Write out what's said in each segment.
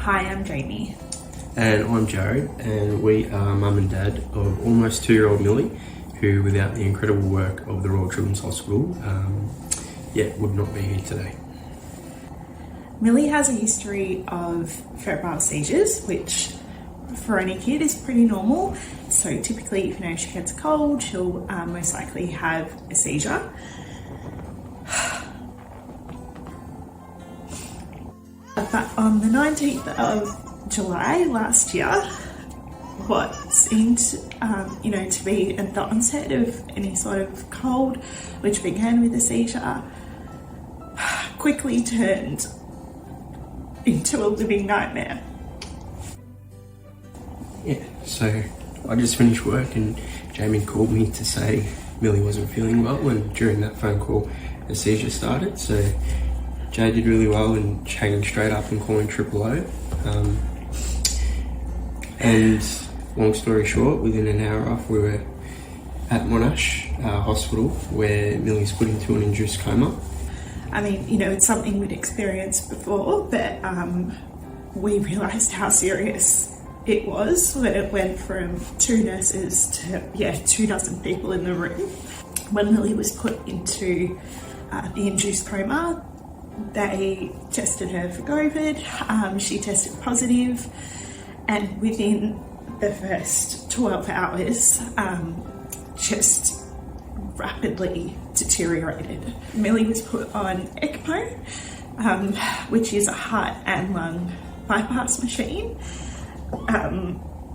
Hi, I'm Jamie. And I'm Jarryd, and we are mum and dad of almost 2-year-old Millie, who, without the incredible work of the Royal Children's Hospital, would not be here today. Millie has a history of febrile seizures, which for any kid is pretty normal. So typically, if she gets a cold, she'll most likely have a seizure. But on the 19th of July last year, what seemed, to be at the onset of any sort of cold, which began with a seizure, quickly turned into a living nightmare. Yeah, so I just finished work and Jamie called me to say Millie wasn't feeling well, and during that phone call a seizure started. So Jay did really well in hanging straight up and calling 000. And long story short, within an hour off, we were at Monash Hospital, where Millie's put into an induced coma. I mean, it's something we'd experienced before, but we realised how serious it was when it went from 2 nurses to 24 people in the room. When Millie was put into the induced coma, they tested her for COVID. She tested positive, and within the first 12 hours, just rapidly deteriorated. Millie was put on ECMO, which is a heart and lung bypass machine,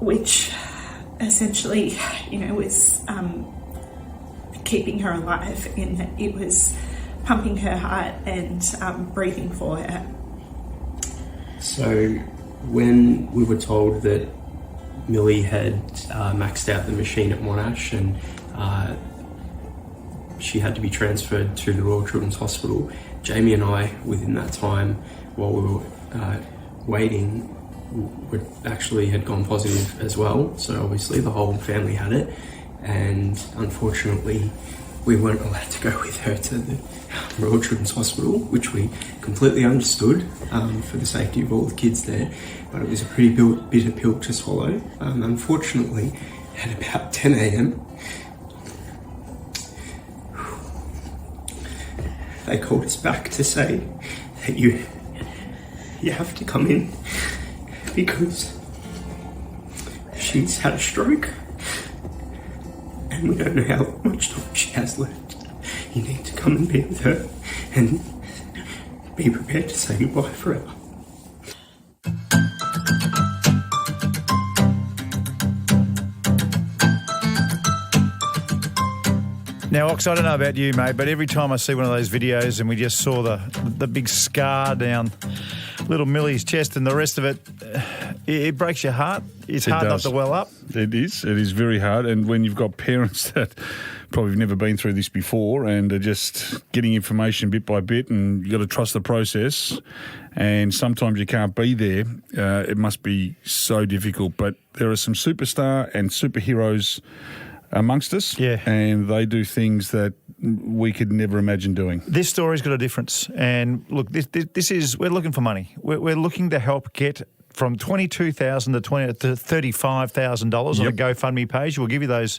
which essentially, was keeping her alive in that it was pumping her heart and breathing for her. So when we were told that Millie had maxed out the machine at Monash and she had to be transferred to the Royal Children's Hospital, Jamie and I, within that time, while we were waiting, had gone positive as well. So obviously the whole family had it, and unfortunately we weren't allowed to go with her to the Royal Children's Hospital, which we completely understood for the safety of all the kids there, but it was a pretty bitter pill to swallow. Unfortunately, at about 10 a.m, they called us back to say that you have to come in because she's had a stroke and we don't know how much time she has left. You need to come and be with her and be prepared to say goodbye forever. Now, Ox, I don't know about you, mate, but every time I see one of those videos and we just saw the big scar down little Millie's chest and the rest of it, it breaks your heart. It's hard not to well up. It is. It is very hard. And when you've got parents that probably have never been through this before and are just getting information bit by bit, and you've got to trust the process, and sometimes you can't be there, it must be so difficult. But there are some superstar and superheroes amongst us, and they do things that we could never imagine doing. This story's got a difference, and look, this is, we're looking for money. We're looking to help get from $22,000 to $35,000 on a GoFundMe page. We'll give you those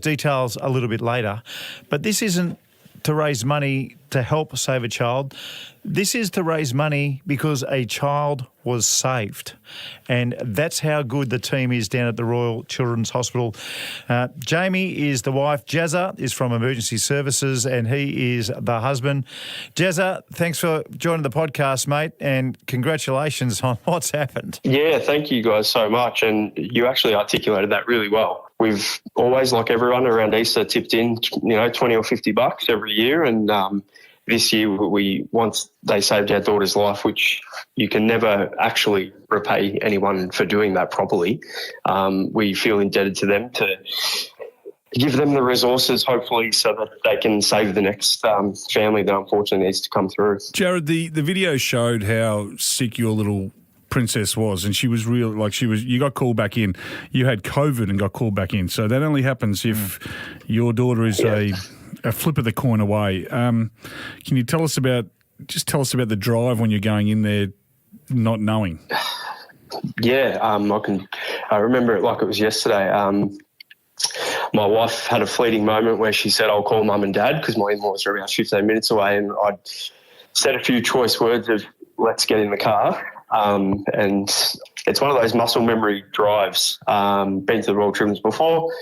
details a little bit later, but this isn't to raise money to help save a child. This is to raise money because a child was saved. And that's how good the team is down at the Royal Children's Hospital. Jamie is the wife. Jazza is from Emergency Services, and he is the husband. Jazza, thanks for joining the podcast, mate, and congratulations on what's happened. Yeah, thank you guys so much. And you actually articulated that really well. We've always, like everyone around Easter, tipped in, $20 or $50 every year. And this year, once they saved our daughter's life, which you can never actually repay anyone for doing that properly, we feel indebted to them to give them the resources, hopefully, so that they can save the next family that unfortunately needs to come through. Jarryd, the video showed how sick your little princess was, and she was real, you got called back in. You had COVID and got called back in. So that only happens if your daughter is a flip of the coin away. Can you tell us about the drive when you're going in there not knowing? Yeah, I remember it like it was yesterday. My wife had a fleeting moment where she said, "I'll call mum and dad," because my in-laws are about 15 minutes away, and I'd said a few choice words of "let's get in the car." And it's one of those muscle memory drives. Been to the Royal Children's before,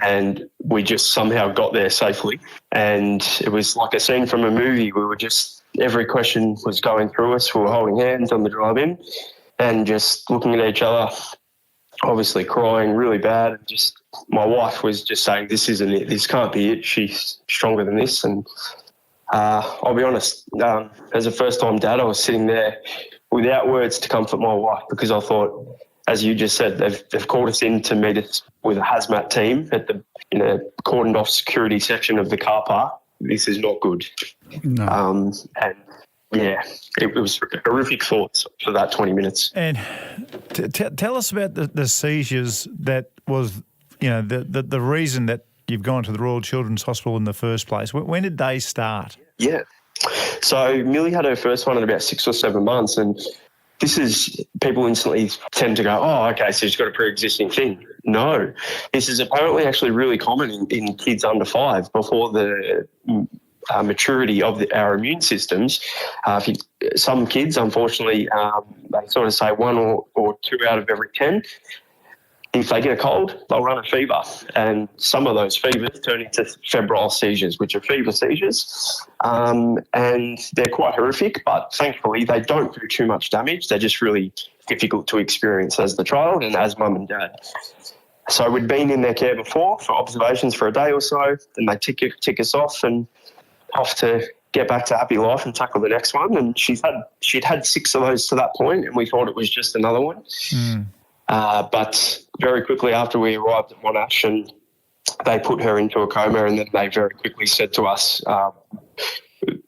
and we just somehow got there safely. And it was like a scene from a movie. We were just, every question was going through us. We were holding hands on the drive in and just looking at each other, obviously crying really bad. And just, my wife was just saying, "This isn't it. This can't be it. She's stronger than this." And I'll be honest, as a first-time dad, I was sitting there without words to comfort my wife, because I thought, as you just said, they've called us in to meet us with a hazmat team at the cordoned off security section of the car park. This is not good. No. And yeah, it was horrific thoughts for that 20 minutes. And tell us about the seizures that was, the reason that you've gone to the Royal Children's Hospital in the first place. When did they start? Yeah. So Millie had her first one at about 6 or 7 months, and this is, people instantly tend to go, "Oh, okay, so she's got a pre-existing thing." No, this is apparently actually really common in kids under 5 before the maturity of our immune systems. Some kids, unfortunately, they sort of say 1 or 2 out of every 10. If they get a cold, they'll run a fever, and some of those fevers turn into febrile seizures, which are fever seizures, and they're quite horrific, but thankfully they don't do too much damage. They're just really difficult to experience as the child and as mum and dad. So we'd been in their care before for observations for a day or so, and they tick us off and off to get back to happy life and tackle the next one. And she'd had 6 of those to that point, and we thought it was just another one. But very quickly after we arrived at Monash, and they put her into a coma, and then they very quickly said to us,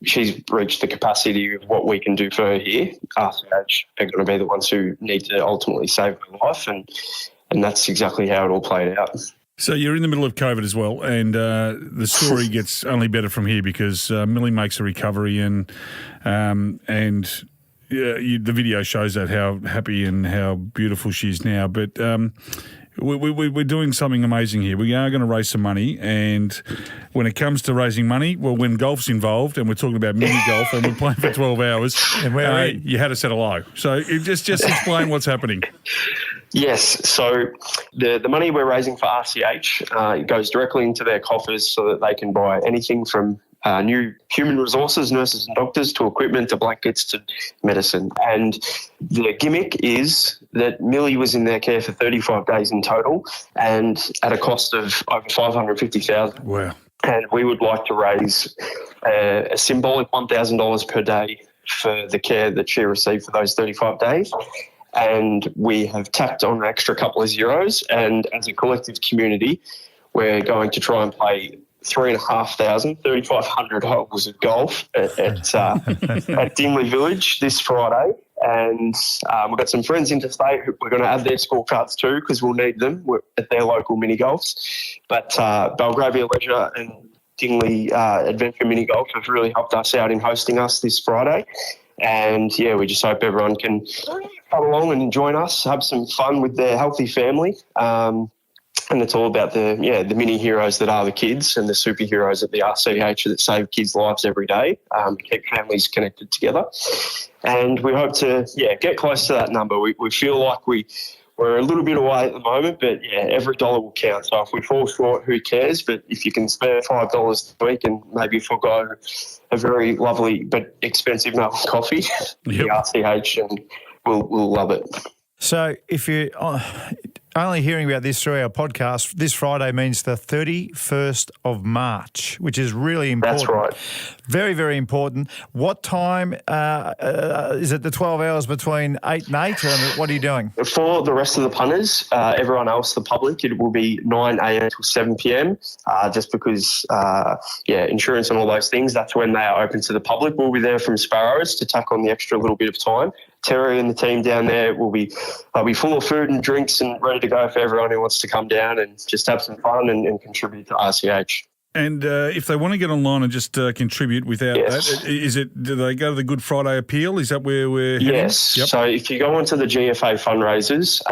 "She's reached the capacity of what we can do for her here. RCH are going to be the ones who need to ultimately save her life," and that's exactly how it all played out. So you're in the middle of COVID as well, and the story gets only better from here, because Millie makes a recovery, and the video shows that, how happy and how beautiful she is now. But we're doing something amazing here. We are going to raise some money, and when it comes to raising money, well, when golf's involved, and we're talking about mini golf, and we're playing for 12 hours, and you had to set a low. So just explain what's happening. Yes, so the money we're raising for RCH goes directly into their coffers so that they can buy anything from new human resources, nurses and doctors, to equipment, to blankets, to medicine. And the gimmick is that Millie was in their care for 35 days in total, and at a cost of over $550,000. Wow. And we would like to raise a symbolic $1,000 per day for the care that she received for those 35 days. And we have tacked on an extra couple of zeros, and as a collective community, we're going to try and play 3,500 holes of golf at Dingley Village this Friday. And we've got some friends interstate who we're going to add their scorecards too, because we'll need them at their local mini golfs. But Belgravia Leisure and Dingley Adventure Mini Golf have really helped us out in hosting us this Friday. And yeah, we just hope everyone can come along and join us, have some fun with their healthy family. And it's all about the mini heroes that are the kids, and the superheroes at the RCH that save kids' lives every day, keep families connected together. And we hope to get close to that number. We feel like we're a little bit away at the moment, but every dollar will count. So if we fall short, who cares? But if you can spare $5 a week and maybe forgo a very lovely but expensive Melbourne coffee, the RCH, and we'll love it. So if you're only hearing about this through our podcast, this Friday means the 31st of March, which is really important. That's right. Very, very important. What time is it, the 12 hours between 8 and 8? And what are you doing? For the rest of the punters, everyone else, the public, it will be 9 a.m. till 7 p.m. Just because, insurance and all those things, that's when they are open to the public. We'll be there from Sparrows to tack on the extra little bit of time. Terry and the team down there they'll be full of food and drinks and ready to go for everyone who wants to come down and just have some fun and contribute to RCH. And if they want to get online and just contribute without that, do they go to the Good Friday Appeal? Is that where we're heading? Yes. Yep. So if you go onto the GFA fundraisers,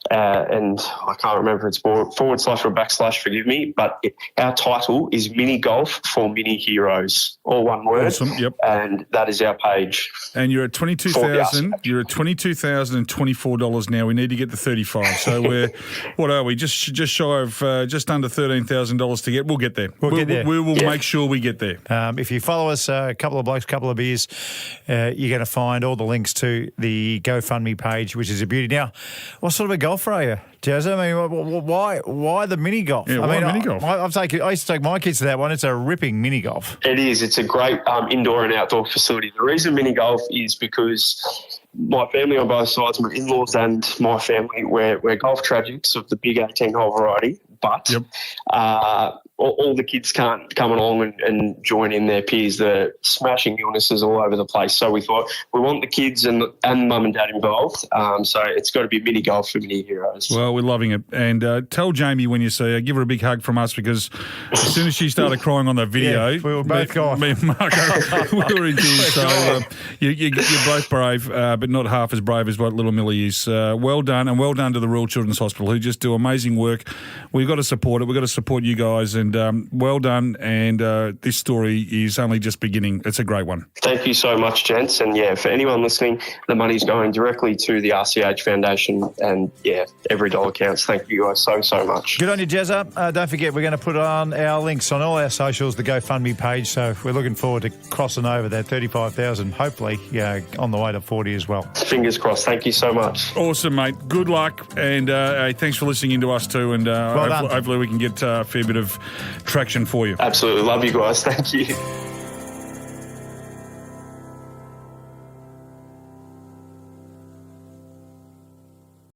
and I can't remember it's / or / forgive me, but our title is Mini Golf for Mini Heroes, all one word. Awesome. Yep. And that is our page. And you're at $22,000. You're at $22,024 now. We need to get to 35. So we're what are we? Just shy of just under $13,000 to get. We'll get there. We'll get there. We will make sure we get there. If you follow us, a couple of blokes, couple of beers, you're going to find all the links to the GoFundMe page, which is a beauty. Now, what sort of a golfer are you, Jazz? I mean, why the mini golf? Yeah, why mini golf? I used to take my kids to that one. It's a ripping mini golf. It is. It's a great indoor and outdoor facility. The reason mini golf is because my family on both sides, my in-laws and my family, we're golf tragics of the big 18-hole variety, but all the kids can't come along and join in their peers. They're smashing illnesses all over the place. So we thought we want the kids and mum and dad involved. So it's got to be mini golf for mini heroes. Well, we're loving it. And tell Jamie when you see her, give her a big hug from us, because as soon as she started crying on that video, we were both gone. Me and Marko, we were in tears. So you're both brave, but not half as brave as what little Millie is. Well done, and well done to the Royal Children's Hospital, who just do amazing work. We've got to support it. We've got to support you guys, and well done. And this story is only just beginning. It's a great one. Thank you so much, gents. And for anyone listening, the money's going directly to the RCH Foundation, and every dollar counts. Thank you guys so much. Good on you, Jazza. Don't forget, we're going to put on our links on all our socials, the GoFundMe page. So we're looking forward to crossing over that 35,000. Hopefully, on the way to 40 as well. Fingers crossed. Thank you so much. Awesome, mate. Good luck, and thanks for listening in to us too. And hopefully we can get a fair bit of traction for you. Absolutely. Love you guys. Thank you.